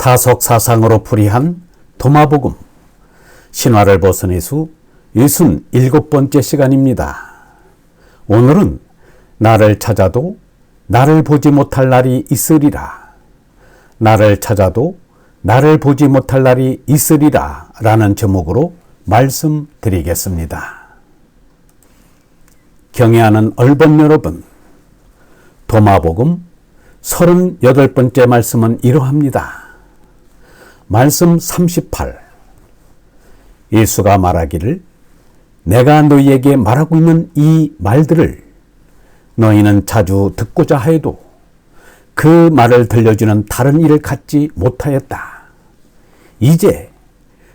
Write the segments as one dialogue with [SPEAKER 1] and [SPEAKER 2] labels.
[SPEAKER 1] 타석사상으로 풀이한 도마복음 신화를 벗은 예수 67번째 시간입니다. 오늘은 나를 찾아도 나를 보지 못할 날이 있으리라. 나를 찾아도 나를 보지 못할 날이 있으리라 라는 제목으로 말씀드리겠습니다. 경애하는 얼번 여러분, 도마복음 38번째 말씀은 이러합니다. 말씀 38. 예수가 말하기를 내가 너희에게 말하고 있는 이 말들을 너희는 자주 듣고자 하여도 그 말을 들려주는 다른 일을 갖지 못하였다. 이제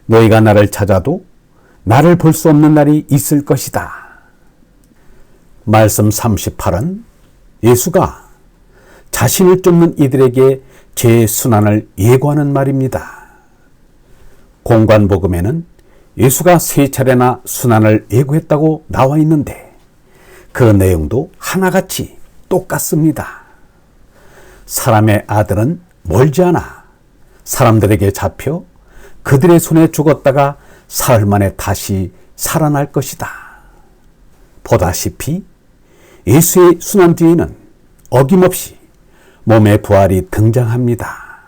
[SPEAKER 1] 너희가 나를 찾아도 나를 볼 수 없는 날이 있을 것이다. 말씀 38은 예수가 자신을 쫓는 이들에게 제 순환을 예고하는 말입니다. 공관복음에는 예수가 3차례나 순환을 예고했다고 나와 있는데 그 내용도 하나같이 똑같습니다. 사람의 아들은 멀지 않아 사람들에게 잡혀 그들의 손에 죽었다가 사흘 만에 다시 살아날 것이다. 보다시피 예수의 순환 뒤에는 어김없이 몸의 부활이 등장합니다.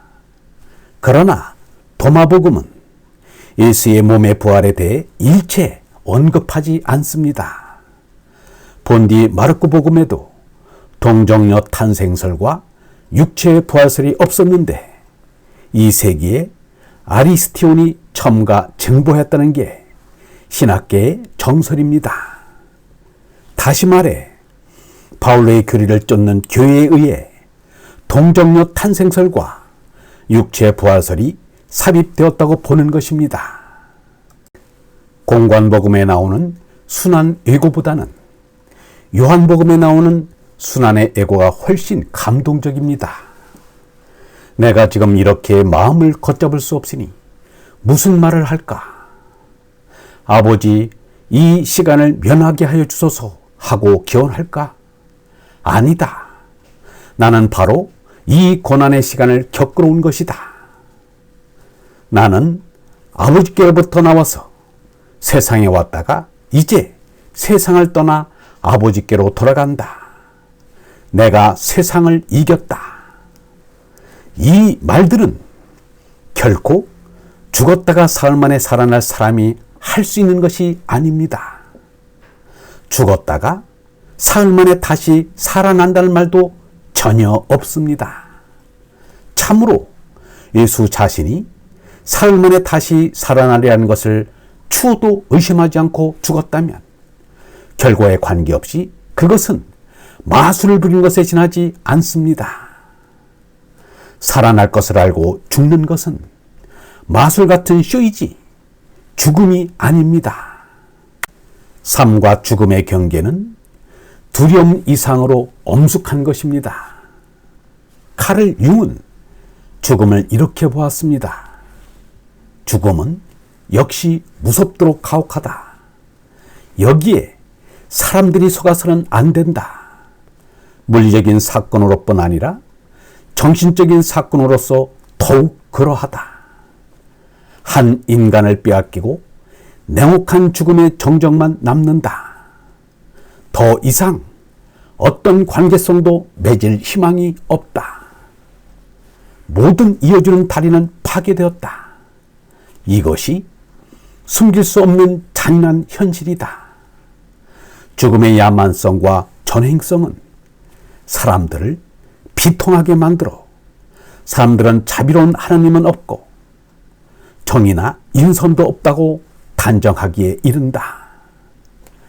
[SPEAKER 1] 그러나 도마복음은 예수의 몸의 부활에 대해 일체 언급하지 않습니다. 본디 마르코 복음에도 동정녀 탄생설과 육체의 부활설이 없었는데 이 세기에 아리스티온이 첨가 증보했다는 게 신학계의 정설입니다. 다시 말해 바울의 교리를 쫓는 교회에 의해 동정녀 탄생설과 육체의 부활설이 삽입되었다고 보는 것입니다. 공관복음에 나오는 순환 예고보다는 요한복음에 나오는 순환의 예고가 훨씬 감동적입니다. 내가 지금 이렇게 마음을 걷잡을 수 없으니 무슨 말을 할까? 아버지, 이 시간을 면하게 하여 주소서 하고 기원할까? 아니다. 나는 바로 이 고난의 시간을 겪으러 온 것이다. 나는 아버지께로부터 나와서 세상에 왔다가 이제 세상을 떠나 아버지께로 돌아간다. 내가 세상을 이겼다. 이 말들은 결코 죽었다가 사흘 만에 살아날 사람이 할 수 있는 것이 아닙니다. 죽었다가 사흘 만에 다시 살아난다는 말도 전혀 없습니다. 참으로 예수 자신이 사흘 만에 다시 살아나리라는 것을 추호도 의심하지 않고 죽었다면 결과에 관계없이 그것은 마술을 부린 것에 지나지 않습니다. 살아날 것을 알고 죽는 것은 마술 같은 쇼이지 죽음이 아닙니다. 삶과 죽음의 경계는 두려움 이상으로 엄숙한 것입니다. 카를 융은 죽음을 이렇게 보았습니다. 죽음은 역시 무섭도록 가혹하다. 여기에 사람들이 속아서는 안 된다. 물리적인 사건으로뿐 아니라 정신적인 사건으로서 더욱 그러하다. 한 인간을 빼앗기고 냉혹한 죽음의 정적만 남는다. 더 이상 어떤 관계성도 맺을 희망이 없다. 모든 이어주는 다리는 파괴되었다. 이것이 숨길 수 없는 잔인한 현실이다. 죽음의 야만성과 전행성은 사람들을 비통하게 만들어 사람들은 자비로운 하나님은 없고 정의나 인선도 없다고 단정하기에 이른다.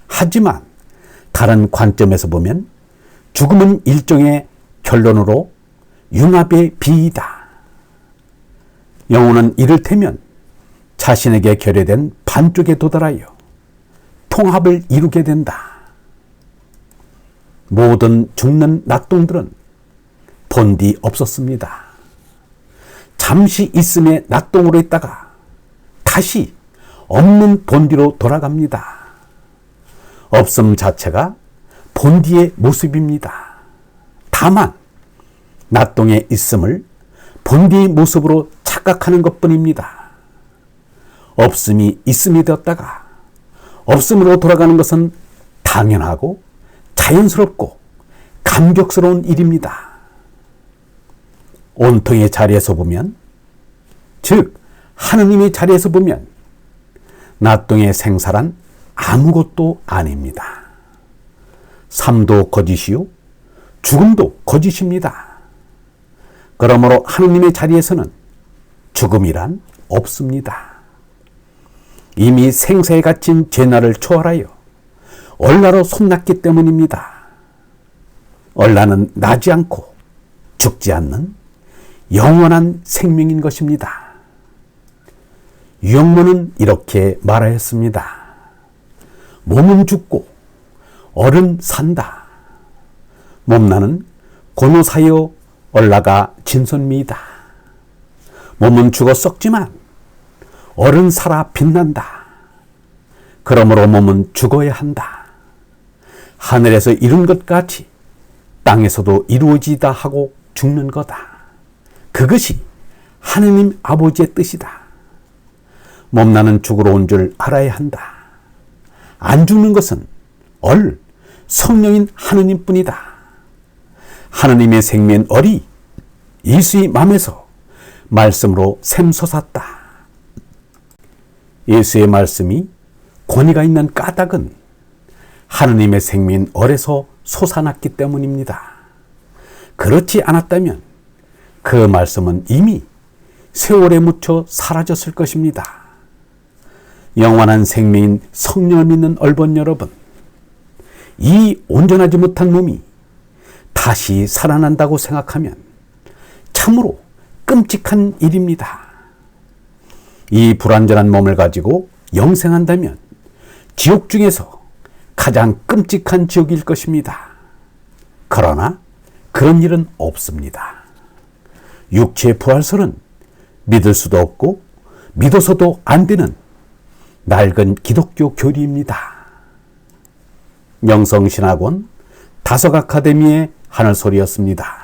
[SPEAKER 1] 하지만 다른 관점에서 보면 죽음은 일종의 결론으로 융합의 비이다. 영혼은 이를테면 자신에게 결여된 반쪽에 도달하여 통합을 이루게 된다. 모든 죽는 낙동들은 본디 없었습니다. 잠시 있음에 낙동으로 있다가 다시 없는 본디로 돌아갑니다. 없음 자체가 본디의 모습입니다. 다만 낙동에 있음을 본디의 모습으로 착 착각하는 것뿐입니다. 없음이 있음이 되었다가 없음으로 돌아가는 것은 당연하고 자연스럽고 감격스러운 일입니다. 온통의 자리에서 보면, 즉 하느님의 자리에서 보면 나똥의 생사란 아무것도 아닙니다. 삶도 거짓이요 죽음도 거짓입니다. 그러므로 하느님의 자리에서는 죽음이란 없습니다. 이미 생사에 갇힌 죄나를 초월하여 얼라로 손났기 때문입니다. 얼라는 나지 않고 죽지 않는 영원한 생명인 것입니다. 유영모는 이렇게 말하였습니다. 몸은 죽고 얼은 산다. 몸나는 고노사여 얼라가 진손미이다. 몸은 죽어 썩지만 얼은 살아 빛난다. 그러므로 몸은 죽어야 한다. 하늘에서 이룬 것 같이 땅에서도 이루어지다 하고 죽는 거다. 그것이 하느님 아버지의 뜻이다. 몸나는 죽으러 온 줄 알아야 한다. 안 죽는 것은 성령인 하느님뿐이다. 하느님의 생명 얼이 예수의 마음에서 말씀으로 샘솟았다. 예수의 말씀이 권위가 있는 까닭은 하느님의 생명 얼에서 솟아났기 때문입니다. 그렇지 않았다면 그 말씀은 이미 세월에 묻혀 사라졌을 것입니다. 영원한 생명인 성령을 믿는 얼번 여러분, 이 온전하지 못한 몸이 다시 살아난다고 생각하면 참으로 끔찍한 일입니다. 이 불완전한 몸을 가지고 영생한다면 지옥 중에서 가장 끔찍한 지옥일 것입니다. 그러나 그런 일은 없습니다. 육체의 부활설은 믿을 수도 없고 믿어서도 안 되는 낡은 기독교 교리입니다. 명성신학원 다석아카데미의 하늘소리였습니다.